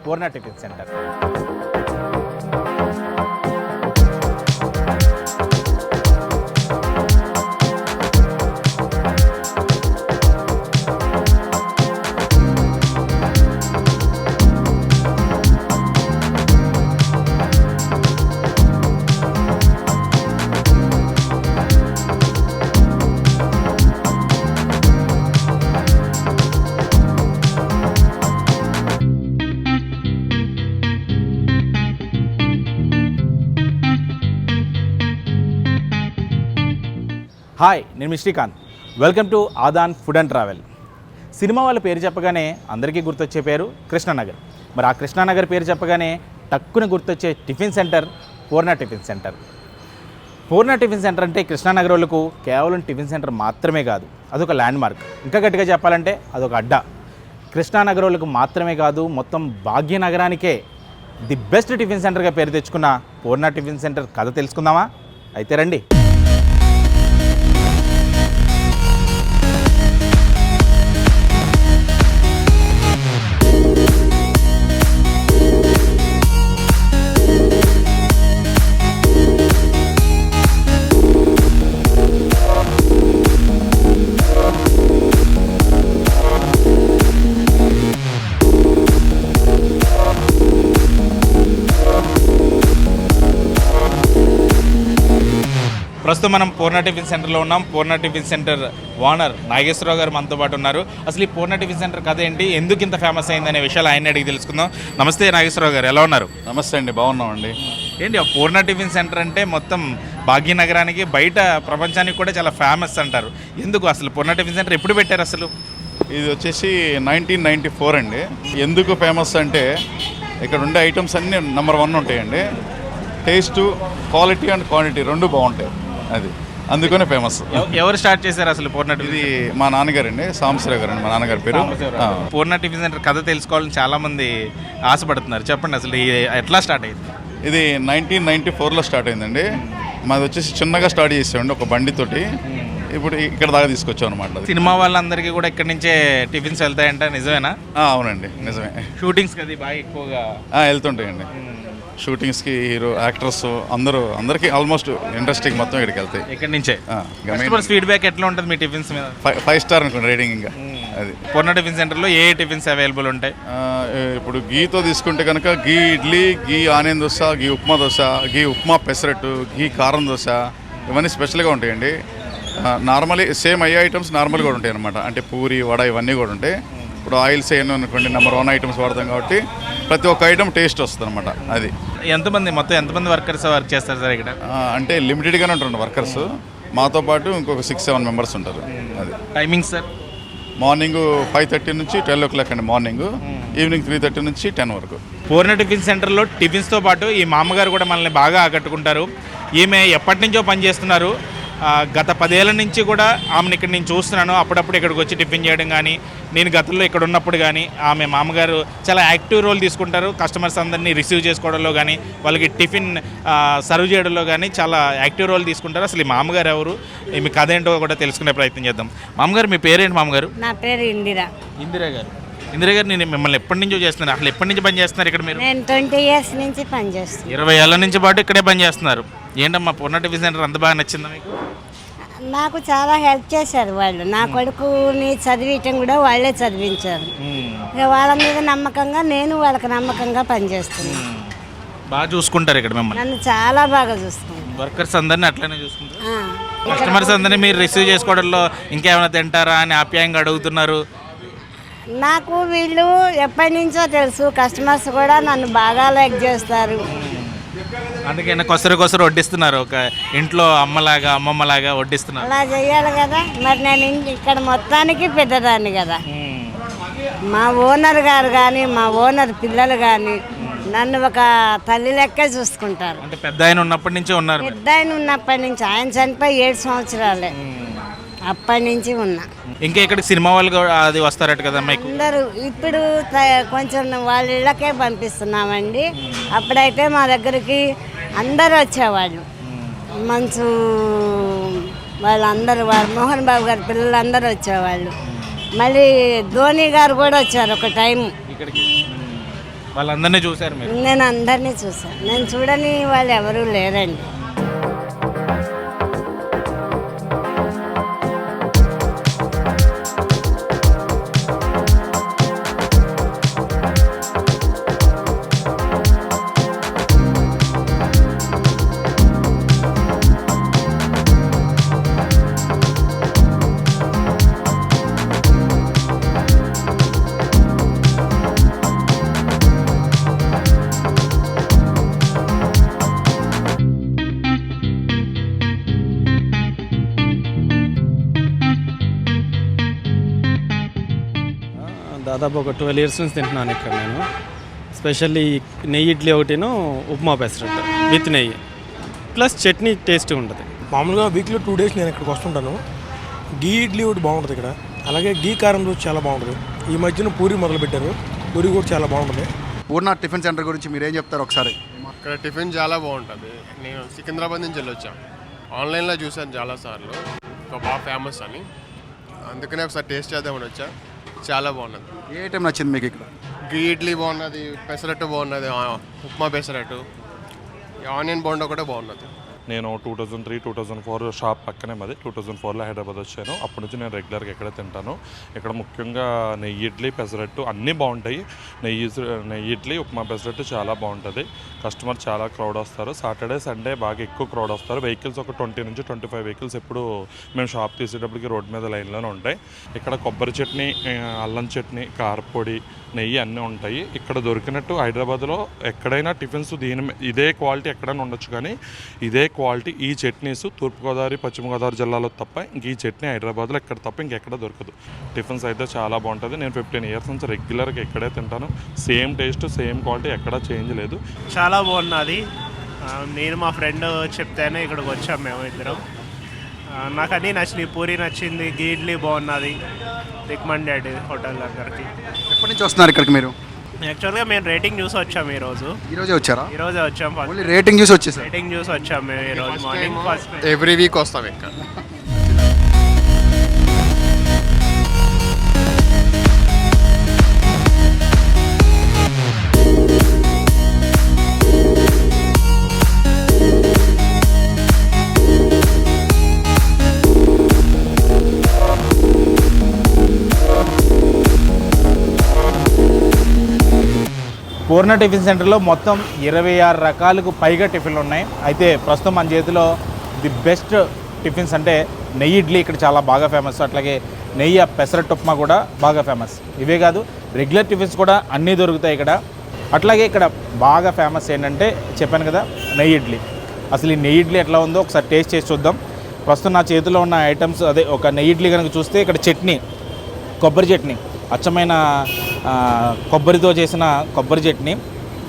పూర్ణ tiffin centre. Hi, నేను మీ Srikanth. Welcome to Aadaan food and travel. Cinema వాళ్ళ పేరు చెప్పగానే అందరికీ గుర్తొచ్చే పేరు కృష్ణనగర్. మరి ఆ కృష్ణానగర్ పేరు చెప్పగానే టక్కున గుర్తొచ్చే టిఫిన్ సెంటర్ పూర్ణ టిఫిన్ సెంటర్. పూర్ణ టిఫిన్ సెంటర్ అంటే కృష్ణానగర్ వాళ్ళకు కేవలం టిఫిన్ సెంటర్ మాత్రమే కాదు, అదొక ల్యాండ్ మార్క్. ఇంకా గట్టిగా చెప్పాలంటే అదొక అడ్డా. కృష్ణానగర్ వాళ్ళకు మాత్రమే కాదు, మొత్తం భాగ్యనగరానికే ది బెస్ట్ టిఫిన్ సెంటర్గా పేరు తెచ్చుకున్న పూర్ణ టిఫిన్ సెంటర్ కథ తెలుసుకుందామా? అయితే రండి. ప్రస్తుతం మనం పూర్ణ టిఫిన్ సెంటర్లో ఉన్నాం. పూర్ణ టిఫిన్ సెంటర్ ఓనర్ నాగేశ్వరరావు గారు మనతో పాటు ఉన్నారు. అసలు ఈ పూర్ణ టిఫిన్ సెంటర్ కథ ఏంటి, ఎందుకు ఇంత ఫేమస్ అయిందనే విషయాలు ఆయన అడిగి తెలుసుకుందాం. నమస్తే నాగేశ్వరరావు గారు, ఎలా ఉన్నారు? నమస్తే అండి, బాగున్నామండి. ఏంటి పూర్ణ టిఫిన్ సెంటర్ అంటే మొత్తం భాగ్యనగరానికి బయట ప్రపంచానికి కూడా చాలా ఫేమస్ అంటారు. ఎందుకు అసలు పూర్ణ టిఫిన్ సెంటర్ ఎప్పుడు పెట్టారు? అసలు ఇది వచ్చేసి 1994 అండి. ఎందుకు ఫేమస్ అంటే ఇక్కడ ఉండే ఐటమ్స్ అన్నీ నెంబర్ 1 ఉంటాయండి. టేస్ట్, క్వాలిటీ అండ్ క్వాంటిటీ రెండు బాగుంటాయి. అది అందుకనే ఫేమస్. ఎవరు స్టార్ట్ చేశారు అసలు పూర్ణ టిఫిన్? ఇది మా నాన్నగారు అండి, సాంబశివరావు గారు అండి మా నాన్నగారి పేరు. పూర్ణ టిఫిన్ సెంటర్ కథ తెలుసుకోవాలని చాలా మంది ఆశపడుతున్నారు. చెప్పండి అసలు ఎట్లా స్టార్ట్ అయింది? ఇది 1994లో స్టార్ట్ అయిందండి. మాది వచ్చేసి చిన్నగా స్టార్ట్ చేసామండి, ఒక బండితోటి. ఇప్పుడు ఇక్కడ దాకా తీసుకొచ్చాం అనమాట. సినిమా వాళ్ళందరికీ కూడా ఇక్కడ నుంచే టిఫిన్స్ వెళ్తాయంట, నిజమేనా? అవునండి, నిజమే. షూటింగ్స్ అది బాగా ఎక్కువగా వెళ్తుంటాయండి. షూటింగ్స్కి హీరో యాక్టర్స్ అందరికీ ఆల్మోస్ట్ ఇండస్ట్రీకి మొత్తం ఇక్కడికి వెళ్తాయి. ఇక్కడ నుంచే ఫీడ్బ్యాక్ ఎట్లా ఉంటుంది మీ టిఫిన్స్ మీద? 5 స్టార్ అనుకోండి రేటింగ్. ఇంకా అది పూర్ణ టిఫిన్ సెంటర్లో ఏ టిఫిన్స్ అవైలబుల్ ఉంటాయి? ఇప్పుడు గీతో తీసుకుంటే కనుక ఘీ ఇడ్లీ, ఘీ ఆనియన్ దోశ, ఘీ ఉప్మా దోశ, ఘీ ఉప్మా పెసరట్టు, ఘీ కారం దోశ, ఇవన్నీ స్పెషల్గా ఉంటాయండి. నార్మల్లీ సేమ్ అయ్యే ఐటమ్స్ నార్మల్గా కూడా ఉంటాయి అనమాట. అంటే పూరి, వడ ఇవన్నీ కూడా ఉంటాయి. ఇప్పుడు ఆయిల్స్ ఏమో అనుకోండి నెంబర్ 1 ఐటమ్స్ వాడతాం కాబట్టి ప్రతి ఒక్క ఐటమ్ టేస్ట్ వస్తుంది అనమాట. అది ఎంతమంది వర్కర్స్ వర్క్ చేస్తారు సార్ ఇక్కడ? అంటే లిమిటెడ్గానే ఉంటారు వర్కర్స్. మాతో పాటు ఇంకొక 6-7 మెంబర్స్ ఉంటారు. అది టైమింగ్ సార్ మార్నింగ్ 5:30 నుంచి 12 o'clock అండి మార్నింగ్. ఈవినింగ్ 3:30 నుంచి 10 వరకు. పూర్ణ టిఫిన్ సెంటర్లో టిఫిన్స్తో పాటు ఈ మామగారు కూడా మనల్ని బాగా ఆకట్టుకుంటారు. ఈమె ఎప్పటి నుంచో పనిచేస్తున్నారు. గత 10 ఏళ్ల నుంచి కూడా ఆమెను ఇక్కడ నేను చూస్తున్నాను. అప్పుడప్పుడు ఇక్కడికి వచ్చి టిఫిన్ చేయడం కానీ, నేను గతంలో ఇక్కడ ఉన్నప్పుడు కానీ ఆమె మామగారు చాలా యాక్టివ్ రోల్ తీసుకుంటారు. కస్టమర్స్ అందరినీ రిసీవ్ చేసుకోవడంలో కానీ, వాళ్ళకి టిఫిన్ సర్వ్ చేయడంలో కానీ చాలా యాక్టివ్ రోల్ తీసుకుంటారు. అసలు ఈ మామగారు ఎవరు, మీ కథ ఏంటో కూడా తెలుసుకునే ప్రయత్నం చేద్దాం. మామగారు మీ పేరేంటి? మామగారు నా పేరు ఇందిరా. ఇందిరా గారు, నేను మిమ్మల్ని ఎప్పటి నుంచో చేస్తున్నాను. అసలు ఎప్పటి నుంచి పని చేస్తున్నారు ఇక్కడ మీరు? నేను 20 years నుంచి పనిచేస్తాను. 20 ఏళ్ల నుంచి పాటు ఇక్కడే పని చేస్తున్నారు. ఏంటమ్మా పూర్ణ టిఫిన్ సెంటర్ అంత బాగా నచ్చిందా మీకు? నాకు చాలా హెల్ప్ చేశారు వాళ్ళు. నా కొడుకుని చదివించడం కూడా వాళ్ళే చదివించారు. ఇక వాళ్ళ మీద నమ్మకంగా నేను వాళ్ళకి నమ్మకంగా పనిచేస్తున్నాను. బాగా చూసుకుంటారు ఇక్కడ మిమ్మల్ని? నన్ను చాలా బాగా చూసుకుంటారు. వర్కర్స్ అందరినీ అట్లనే చూసుకుంటారు. కస్టమర్స్ అందరినీ మీరు రిసీవ్ చేసుకోవడంలో ఇంకేమైనా తింటారా అని ఆప్యాయంగా అడుగుతున్నారు. నాకు వీళ్ళు ఎప్పటి నుంచో తెలుసు. కస్టమర్స్ కూడా నన్ను బాగా లైక్ చేస్తారు. అందుకే కొసరు వడ్డిస్తున్నారు. ఒక ఇంట్లో అమ్మమ్మలాగా వడ్డిస్తున్నారు. అలా చెయ్యాలి కదా. మరి నేను ఇక్కడ మొత్తానికి పెద్దదాన్ని కదా. మా ఓనర్ గారు కానీ, మా ఓనర్ పిల్లలు కానీ నన్ను ఒక తల్లి లెక్క చూసుకుంటారు. అంటే పెద్ద ఆయన ఉన్నప్పటి నుంచే ఉన్నారు? పెద్ద ఆయన ఉన్నప్పటి నుంచి. ఆయన చనిపోయి 7 సంవత్సరాలే. అప్పటి నుంచి ఉన్నా. ఇంకా ఇక్కడ సినిమా వాళ్ళు అది వస్తారట కదా మీకు? అందరూ ఇప్పుడు కొంచెం వాళ్ళ ఇళ్ళకే పంపిస్తున్నామండి. అప్పుడైతే మా దగ్గరికి అందరూ వచ్చేవాళ్ళు. మంచు వాళ్ళందరూ, వారు మోహన్ బాబు గారి పిల్లలు అందరూ వచ్చేవాళ్ళు. మళ్ళీ ధోని గారు కూడా వచ్చారు ఒక టైం. వాళ్ళందరినీ చూశారు మీరు? నేను అందరినీ చూసాను. నేను చూడని వాళ్ళు ఎవరూ లేరండి. దాదాపు ఒక 12 ఇయర్స్ నుంచి తింటున్నాను ఇక్కడ నేను. స్పెషల్లీ నెయ్యి ఇడ్లీ ఒకటిను, ఉప్మా పెసరట్టు విత్ నెయ్యి ప్లస్ చట్నీ టేస్ట్ ఉంటుంది. మామూలుగా వీక్లో 2 డేస్ నేను ఇక్కడికి వస్తుంటాను. గీ ఇడ్లీ ఒకటి బాగుంటుంది ఇక్కడ, అలాగే గీ కారం దోశ చాలా బాగుంటుంది. ఈ మధ్యన పూరి మొదలుపెట్టారు, పూరి కూడా చాలా బాగుంటుంది. పూర్ణ టిఫిన్ సెంటర్ గురించి మీరేం చెప్తారు ఒకసారి? ఇక్కడ టిఫిన్ చాలా బాగుంటుంది. నేను సికింద్రాబాద్ నుంచి వెళ్ళొచ్చాను, ఆన్లైన్లో చూసాను చాలాసార్లు, ఒక బాగా ఫేమస్ అని, అందుకనే ఒకసారి టేస్ట్ చేద్దామని వచ్చా. చాలా బాగున్నది. ఏ ఐటెం నచ్చింది మీకు ఇక్కడ? గీ ఇడ్లీ బాగున్నది, పెసరట్టు బాగున్నది, ఉప్మా పెసరట్టు, ఆనియన్ బోండా కూడా బాగున్నది. నేను 2003-2004 షాప్ పక్కనే మాది. 2004లో హైదరాబాద్ వచ్చాను. అప్పటి నుంచి నేను రెగ్యులర్గా ఇక్కడే తింటాను. ఇక్కడ ముఖ్యంగా నెయ్యి ఇడ్లీ, పెసరట్టు అన్నీ బాగుంటాయి. నెయ్యి ఇడ్లీ, ఉప్మా పెసరట్టు చాలా బాగుంటుంది. కస్టమర్ చాలా క్రౌడ్ వస్తారు. సాటర్డే సండే బాగా ఎక్కువ క్రౌడ్ వస్తారు. వెహికల్స్ ఒక 20 నుంచి 25 వెహికల్స్ ఎప్పుడు మేము షాప్ తీసేటప్పటికి రోడ్ మీద లైన్లోనే ఉంటాయి. ఇక్కడ కొబ్బరి చట్నీ, అల్లం చట్నీ, కారపొడి, నెయ్యి అన్నీ ఉంటాయి. ఇక్కడ దొరికినట్టు హైదరాబాద్లో ఎక్కడైనా టిఫిన్స్ ఇదే క్వాలిటీ ఎక్కడైనా ఉండొచ్చు, కానీ ఇదే క్వాలిటీ ఈ చట్నీస్ తూర్పుగోదావరి, పశ్చిమ గోదావరి జిల్లాలో తప్ప ఇంక ఈ చట్నీ హైదరాబాద్లో ఎక్కడ తప్ప ఇంకెక్కడ దొరకదు. టిఫిన్స్ అయితే చాలా బాగుంటుంది. నేను 15 ఇయర్స్ నుంచి రెగ్యులర్గా ఇక్కడే తింటాను. సేమ్ టేస్ట్, సేమ్ క్వాలిటీ, ఎక్కడా చేంజ్ లేదు. చాలా బాగున్నది. నేను మా ఫ్రెండ్ చెప్తేనే ఇక్కడికి వచ్చాము మేము ఇద్దరం. నాకు అన్నీ నచ్చినాయి. పూరి నచ్చింది, గీ ఇడ్లీ బాగున్నది, రికమెండెడ్ హోటల్ దగ్గరికి. ఎప్పటి నుంచి వస్తున్నారు ఇక్కడికి మీరు? యాక్చువల్గా మేము రేటింగ్ చూసి వచ్చాము ఈరోజు. ఈరోజే వచ్చారా? ఈరోజే వచ్చాము. ఓన్లీ రేటింగ్ చూసి వచ్చేసారు? రేటింగ్ చూసి వచ్చాము మేము ఈరోజు మార్నింగ్. ఫస్ట్ ఎవ్రీ వీక్ వస్తాం ఇక్కడ. పూర్ణ టిఫిన్ సెంటర్లో మొత్తం 26 రకాలకు పైగా టిఫిన్లు ఉన్నాయి. అయితే ప్రస్తుతం మన చేతిలో ది బెస్ట్ టిఫిన్స్ అంటే నెయ్యి ఇడ్లీ ఇక్కడ చాలా బాగా ఫేమస్. అట్లాగే నెయ్యి పెసరట్టు ఉప్మా కూడా బాగా ఫేమస్. ఇవే కాదు, రెగ్యులర్ టిఫిన్స్ కూడా అన్నీ దొరుకుతాయి ఇక్కడ. అట్లాగే ఇక్కడ బాగా ఫేమస్ ఏంటంటే చెప్పాను కదా, నెయ్యి ఇడ్లీ. అసలు ఈ నెయ్యి ఇడ్లీ ఎట్లా ఉందో ఒకసారి టేస్ట్ చేసి చూద్దాం. ప్రస్తుతం నా చేతిలో ఉన్న ఐటమ్స్ అదే ఒక నెయ్యి ఇడ్లీ కనుక చూస్తే ఇక్కడ చట్నీ, కొబ్బరి చట్నీ, అచ్చమైన కొబ్బరితో చేసిన కొబ్బరి చట్నీ,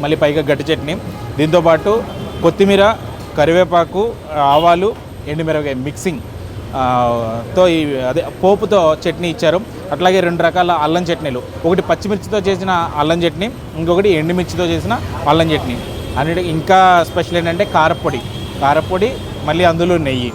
మళ్ళీ పైగా గట్టి చట్నీ, దీంతోపాటు కొత్తిమీర, కరివేపాకు, ఆవాలు, ఎండుమిరపకాయ మిక్సింగ్ తో ఈ అదే పోపుతో చట్నీ ఇచ్చారు. అట్లాగే 2 రకాల అల్లం చట్నీలు, ఒకటి పచ్చిమిర్చితో చేసిన అల్లం చట్నీ, ఇంకొకటి ఎండుమిర్చితో చేసిన అల్లం చట్నీ. అన్నిటి ఇంకా స్పెషల్ ఏంటంటే కారపొడి, మళ్ళీ అందులో నెయ్యి.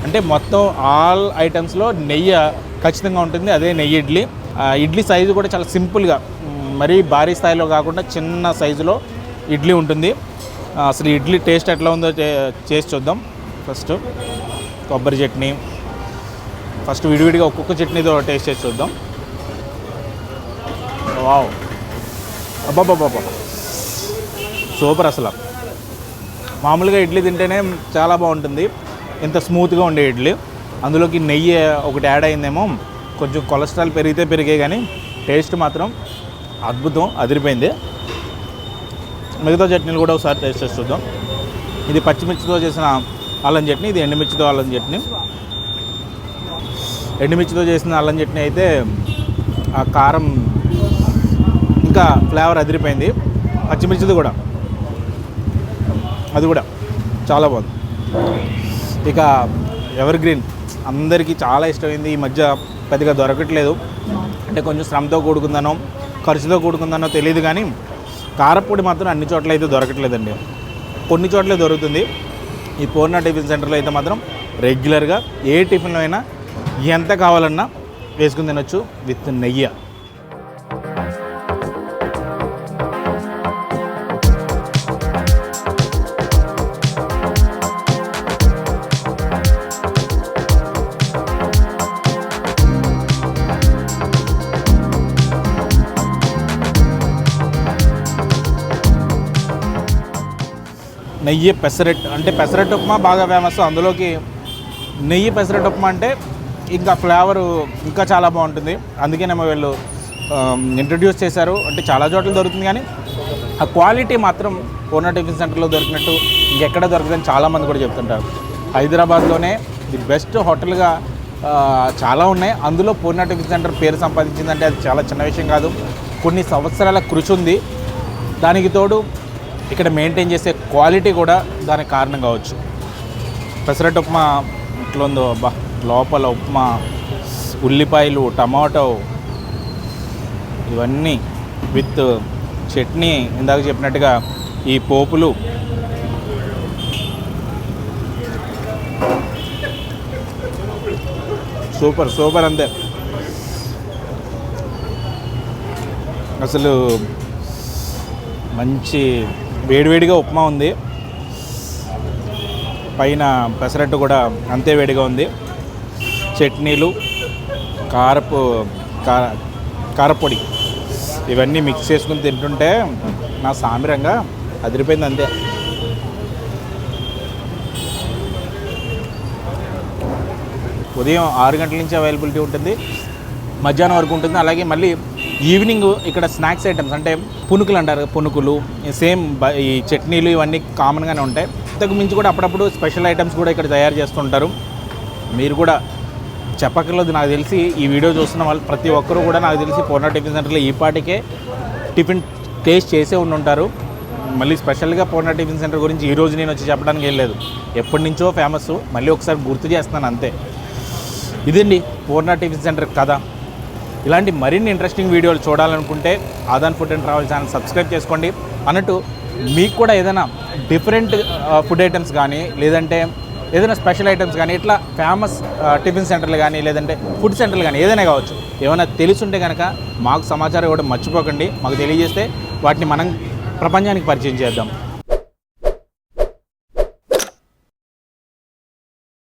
అంటే మొత్తం ఆల్ ఐటమ్స్లో నెయ్యి ఖచ్చితంగా ఉంటుంది. అదే నెయ్యి ఇడ్లీ. ఇడ్లీ సైజు కూడా చాలా సింపుల్గా, మరీ భారీ స్థాయిలో కాకుండా చిన్న సైజులో ఇడ్లీ ఉంటుంది. అసలు ఇడ్లీ టేస్ట్ ఎట్లా ఉందో చేసి చూద్దాం. ఫస్ట్ కొబ్బరి చట్నీ, ఫస్ట్ విడివిడిగా ఒక్కొక్క చట్నీతో టేస్ట్ చేసి చూద్దాం. వావ్, అబ్బాబ్బాబ్బా, సూపర్. అసలు మామూలుగా ఇడ్లీ తింటేనే చాలా బాగుంటుంది, ఇంత స్మూత్గా ఉండే ఇడ్లీ. అందులోకి నెయ్యి ఒకటి యాడ్ అయిందేమో, కొంచెం కొలెస్ట్రాల్ పెరిగే కానీ టేస్ట్ మాత్రం అద్భుతం, అదిరిపోయింది. మిగతా చట్నీలు కూడా ఒకసారి టేస్ట్ చేసి చూద్దాం. ఇది పచ్చిమిర్చితో చేసిన అల్లం చట్నీ, ఇది ఎండుమిర్చితో అల్లం చట్నీ. ఎండుమిర్చితో చేసిన అల్లం చట్నీ అయితే ఆ కారం ఇంకా ఫ్లేవర్ అదిరిపోయింది. పచ్చిమిర్చిది కూడా, అది కూడా చాలా బాగుంది. ఇక ఎవర్ గ్రీన్ అందరికీ చాలా ఇష్టమైంది. ఈ మధ్య పెద్దగా దొరకట్లేదు, అంటే కొంచెం శ్రమతో కూడుకుందనో ఖర్చుతో కూడుకుందనో తెలియదు, కానీ కారపొడి మాత్రం అన్ని చోట్ల అయితే దొరకట్లేదండి. కొన్ని చోట్లే దొరుకుతుంది. ఈ పూర్ణ టిఫిన్ సెంటర్లో అయితే మాత్రం రెగ్యులర్గా ఏ టిఫిన్లో అయినా ఎంత కావాలన్నా వేసుకుని తినొచ్చు విత్ నెయ్యి. నెయ్యి పెసరట్టు అంటే పెసరట్టు ఉప్మా బాగా ఫేమస్. అందులోకి నెయ్యి పెసరట్టు ఉప్మా అంటే ఇంకా ఫ్లేవరు ఇంకా చాలా బాగుంటుంది. అందుకేనేమో వీళ్ళు ఇంట్రడ్యూస్ చేశారు. అంటే చాలా చోట్ల దొరుకుతుంది కానీ ఆ క్వాలిటీ మాత్రం పూర్ణ టిఫిన్ సెంటర్లో దొరికినట్టు ఇంకెక్కడ దొరకదని చాలామంది కూడా చెప్తుంటారు. హైదరాబాద్లోనే ది బెస్ట్ హోటల్గా చాలా ఉన్నాయి. అందులో పూర్ణ టిఫిన్ సెంటర్ పేరు సంపాదించిందంటే అది చాలా చిన్న విషయం కాదు. కొన్ని సంవత్సరాల కృషి ఉంది. దానికి తోడు ఇక్కడ మెయింటైన్ చేసే క్వాలిటీ కూడా దానికి కారణం కావచ్చు. పెసరట్టు ఉప్మా ఇట్లా ఉందో అబ్బా, లోపల ఉప్మా, ఉల్లిపాయలు, టమాటో ఇవన్నీ విత్ చట్నీ, ఇందాక చెప్పినట్టుగా ఈ పోపులు, సూపర్ సూపర్ అంతే. అసలు మంచి వేడివేడిగా ఉప్మా ఉంది, పైన పెసరట్టు కూడా అంతే వేడిగా ఉంది. చట్నీలు, కారపొడి ఇవన్నీ మిక్స్ చేసుకుని తింటుంటే నా సామిరంగా అదిరిపోయింది అంతే. ఉదయం 6 గంటల నుంచి అవైలబిలిటీ ఉంటుంది, మధ్యాహ్నం వరకు ఉంటుంది. అలాగే మళ్ళీ ఈవినింగ్ ఇక్కడ స్నాక్స్ ఐటమ్స్ అంటే పునుకులు అంటారు, పునుకులు సేమ్ ఈ చట్నీలు ఇవన్నీ కామన్గానే ఉంటాయి. ఇంతకు మించి కూడా అప్పుడప్పుడు స్పెషల్ ఐటమ్స్ కూడా ఇక్కడ తయారు చేస్తుంటారు. మీరు కూడా చెప్పక్కర్లేదు, నాకు తెలిసి ఈ వీడియో చూస్తున్న వాళ్ళు ప్రతి ఒక్కరూ కూడా నాకు తెలిసి పూర్ణ టిఫిన్ సెంటర్లో ఈ పాటికే టిఫిన్ టేస్ట్ చేసే ఉంటారు. మళ్ళీ స్పెషల్గా పూర్ణ టిఫిన్ సెంటర్ గురించి ఈరోజు నేను వచ్చి చెప్పడానికి ఏం లేదు, ఎప్పటి నుంచో ఫేమస్. మళ్ళీ ఒకసారి గుర్తు చేస్తున్నాను అంతే. ఇదండి పూర్ణ టిఫిన్ సెంటర్ కథ. ఇలాంటి మరిన్ని ఇంట్రెస్టింగ్ వీడియోలు చూడాలనుకుంటే Aadaan food and travel channel subscribe చేసుకోండి. అన్నట్టు మీకు కూడా ఏదైనా డిఫరెంట్ ఫుడ్ ఐటమ్స్ కానీ లేదంటే ఏదైనా స్పెషల్ ఐటమ్స్ కానీ ఇట్లా ఫేమస్ టిఫిన్ సెంటర్లు కానీ లేదంటే ఫుడ్ సెంటర్లు కానీ ఏదైనా కావచ్చు, ఏమైనా తెలుసుంటే కనుక మాకు సమాచారం ఇవ్వడం మర్చిపోకండి. మాకు తెలియజేస్తే వాటిని మనం ప్రపంచానికి పరిచయం చేద్దాం.